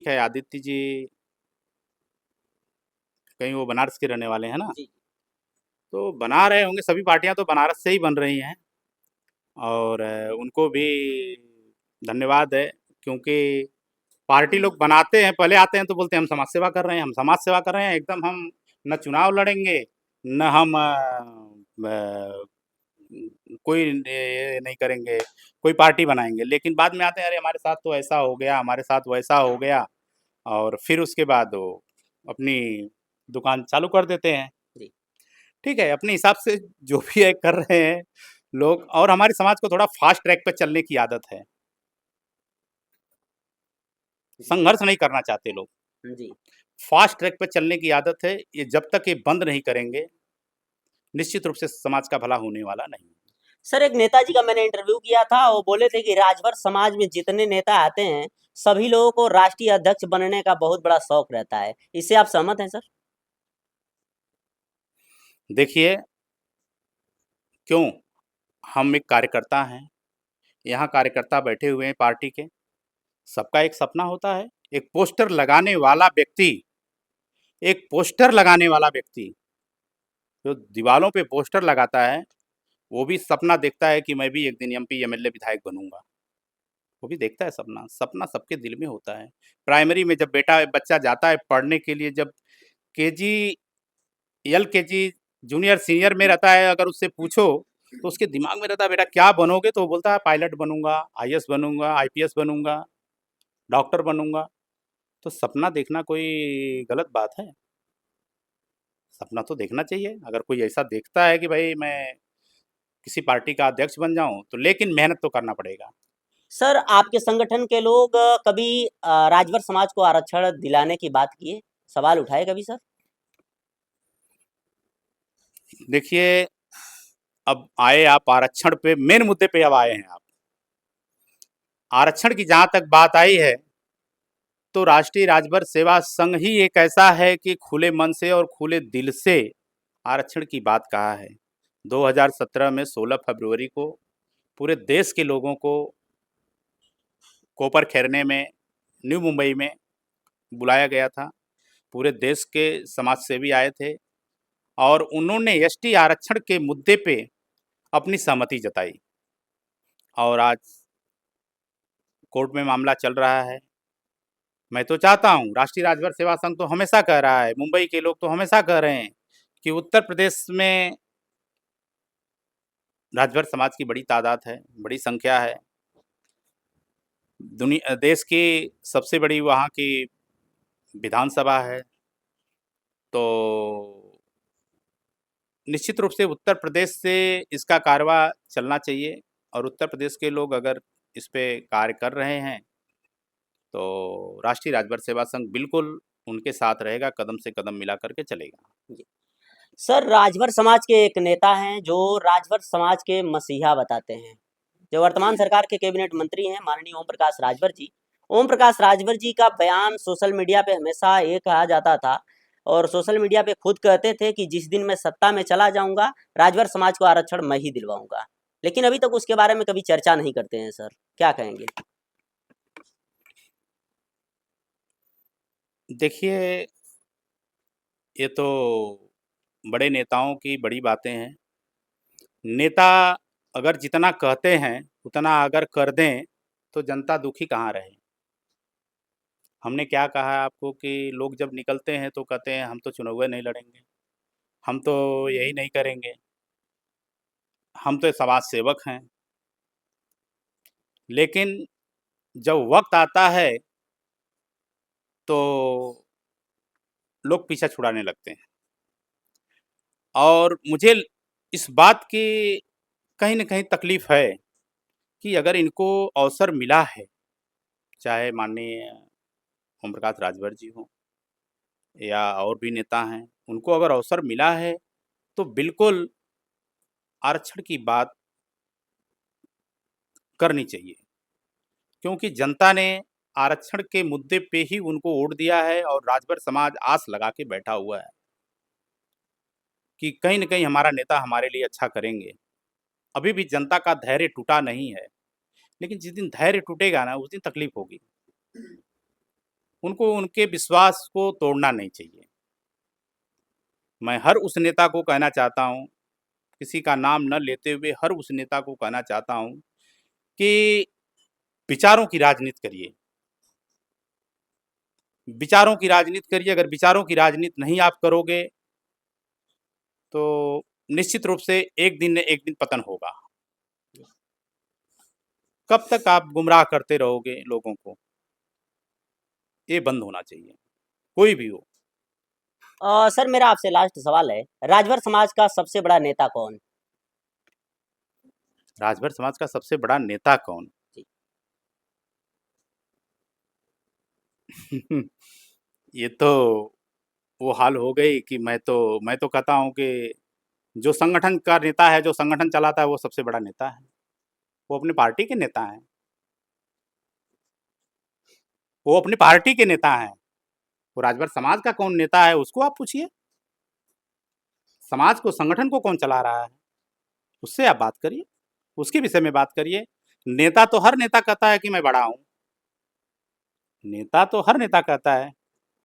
है आदित्य जी, कहीं वो बनारस के रहने वाले हैं ना? जी। तो बना रहे होंगे, सभी पार्टियाँ तो बनारस से ही बन रही हैं और उनको भी धन्यवाद है, क्योंकि पार्टी लोग बनाते हैं, पहले आते हैं तो बोलते हैं हम समाज सेवा कर रहे हैं, हम समाज सेवा कर रहे हैं, एकदम हम न चुनाव लड़ेंगे, न हम कोई ये नहीं करेंगे, कोई पार्टी बनाएँगे। लेकिन बाद में आते हैं, अरे हमारे साथ तो ऐसा हो गया, हमारे साथ वैसा हो गया और फिर उसके बाद वो अपनी दुकान चालू कर देते हैं। जी। ठीक है, अपने हिसाब से जो भी है कर रहे हैं लोग, और हमारे समाज को थोड़ा फ़ास्ट ट्रैक पे चलने की आदत है। जी। संघर्ष नहीं करना चाहते लोग। जी। फ़ास्ट ट्रैक पे चलने की आदत है, ये जब तक ये बंद नहीं करेंगे, निश्चित रूप से समाज का भला होने वाला नहीं। सर, एक नेताजी का मैंने इंटरव्यू किया था, वो बोले थे कि राजभर समाज में जितने नेता आते हैं, सभी लोगों को राष्ट्रीय अध्यक्ष बनने का बहुत बड़ा शौक रहता है। इससे आप सहमत हैं सर? देखिए, क्यों? हम एक कार्यकर्ता हैं, यहाँ कार्यकर्ता बैठे हुए हैं पार्टी के, सबका एक सपना होता है। एक पोस्टर लगाने वाला व्यक्ति एक पोस्टर लगाने वाला व्यक्ति, जो दीवालों पे पोस्टर लगाता है, वो भी सपना देखता है कि मैं भी एक दिन एमपी, एमएलए, विधायक बनूँगा। वो भी देखता है सपना, सपना सबके दिल में होता है। प्राइमरी में जब बच्चा जाता है पढ़ने के लिए, जब केजी, एलकेजी, जूनियर, सीनियर में रहता है, अगर उससे पूछो, तो उसके दिमाग में रहता है बेटा क्या बनोगे? तो वो बोलता है पायलट बनूँगा, आईएएस बनूँगा, आईपीएस बनूँगा, डॉक्टर बनूँगा। तो सपना देखना कोई गलत बात है? सपना तो देखना चाहिए। अगर कोई ऐसा देखता है कि भाई मैं किसी पार्टी का अध्यक्ष बन जाऊँ, तो लेकिन मेहनत तो करना पड़ेगा। सर, आपके संगठन के लोग कभी राजभर समाज को आरक्षण दिलाने की बात किए, सवाल उठाए कभी सर? देखिए, अब आए आप आरक्षण पे, मेन मुद्दे पे अब आए हैं आप। आरक्षण की जहाँ तक बात आई है, तो राष्ट्रीय राजभर सेवा संघ ही एक ऐसा है कि खुले मन से और खुले दिल से आरक्षण की बात कहा है। 2017 में 16 फरवरी को पूरे देश के लोगों को कोपर खैरने में, न्यू मुंबई में बुलाया गया था। पूरे देश के समाजसेवी आए थे और उन्होंने एसटी आरक्षण के मुद्दे पे अपनी सहमति जताई और आज कोर्ट में मामला चल रहा है। मैं तो चाहता हूँ, राष्ट्रीय राजभर सेवा संघ तो हमेशा कह रहा है, मुंबई के लोग तो हमेशा कह रहे हैं कि उत्तर प्रदेश में राजभर समाज की बड़ी तादाद है, बड़ी संख्या है। देश की सबसे बड़ी वहाँ की विधानसभा है। तो निश्चित रूप से उत्तर प्रदेश से इसका कारवां चलना चाहिए और उत्तर प्रदेश के लोग अगर इस पे कार्य कर रहे हैं, तो राष्ट्रीय राजभर सेवा संघ बिल्कुल उनके साथ रहेगा, कदम से कदम मिला करके चलेगा। जी। सर, राजभर समाज के एक नेता हैं जो राजभर समाज के मसीहा बताते हैं, जो वर्तमान सरकार के कैबिनेट मंत्री हैं, माननीय ओम प्रकाश राजभर जी। ओम प्रकाश राजभर जी का बयान सोशल मीडिया पे हमेशा ये कहा जाता था और सोशल मीडिया पे खुद कहते थे कि जिस दिन मैं सत्ता में चला जाऊंगा, राजभर समाज को आरक्षण मैं ही दिलवाऊंगा। लेकिन अभी तक उसके बारे में कभी चर्चा नहीं करते हैं सर, क्या कहेंगे? देखिए, ये तो बड़े नेताओं की बड़ी बातें हैं। नेता अगर जितना कहते हैं, उतना अगर कर दें, तो जनता दुखी कहाँ रहे। हमने क्या कहा है आपको कि लोग जब निकलते हैं तो कहते हैं हम तो चुनाव नहीं लड़ेंगे, हम तो यही नहीं करेंगे, हम तो समाज सेवक हैं। लेकिन जब वक़्त आता है, तो लोग पीछा छुड़ाने लगते हैं और मुझे इस बात की कहीं न कहीं तकलीफ़ है कि अगर इनको अवसर मिला है, चाहे माननीय ओम प्रकाश राजभर जी हों या और भी नेता हैं, उनको अगर अवसर मिला है, तो बिल्कुल आरक्षण की बात करनी चाहिए। क्योंकि जनता ने आरक्षण के मुद्दे पे ही उनको वोट दिया है और राजभर समाज आस लगा के बैठा हुआ है कि कहीं न कहीं हमारा नेता हमारे लिए अच्छा करेंगे। अभी भी जनता का धैर्य टूटा नहीं है, लेकिन जिस दिन धैर्य टूटेगा ना, उस दिन तकलीफ होगी। उनको उनके विश्वास को तोड़ना नहीं चाहिए। मैं हर उस नेता को कहना चाहता हूँ, किसी का नाम न लेते हुए हर उस नेता को कहना चाहता हूँ कि विचारों की राजनीति करिए। विचारों की राजनीति करिए, अगर विचारों की राजनीति नहीं आप करोगे, तो निश्चित रूप से एक दिन न एक दिन पतन होगा। कब तक आप गुमराह करते रहोगे लोगों को? ये बंद होना चाहिए, कोई भी हो। सर मेरा आपसे लास्ट सवाल है, राजभर समाज का सबसे बड़ा नेता कौन? राजभर समाज का सबसे बड़ा नेता कौन? जी। ये तो वो हाल हो गई कि मैं तो कहता हूँ कि जो संगठन का नेता है, जो संगठन चलाता है, वो सबसे बड़ा नेता है। वो अपनी पार्टी के नेता हैं। वो अपनी पार्टी के नेता हैं। वो राजभर समाज का कौन नेता है, उसको आप पूछिए। समाज को, संगठन को कौन चला रहा है, उससे आप बात करिए, उसके विषय में बात करिए। नेता तो हर नेता कहता है कि मैं बड़ा हूँ। नेता तो हर नेता कहता है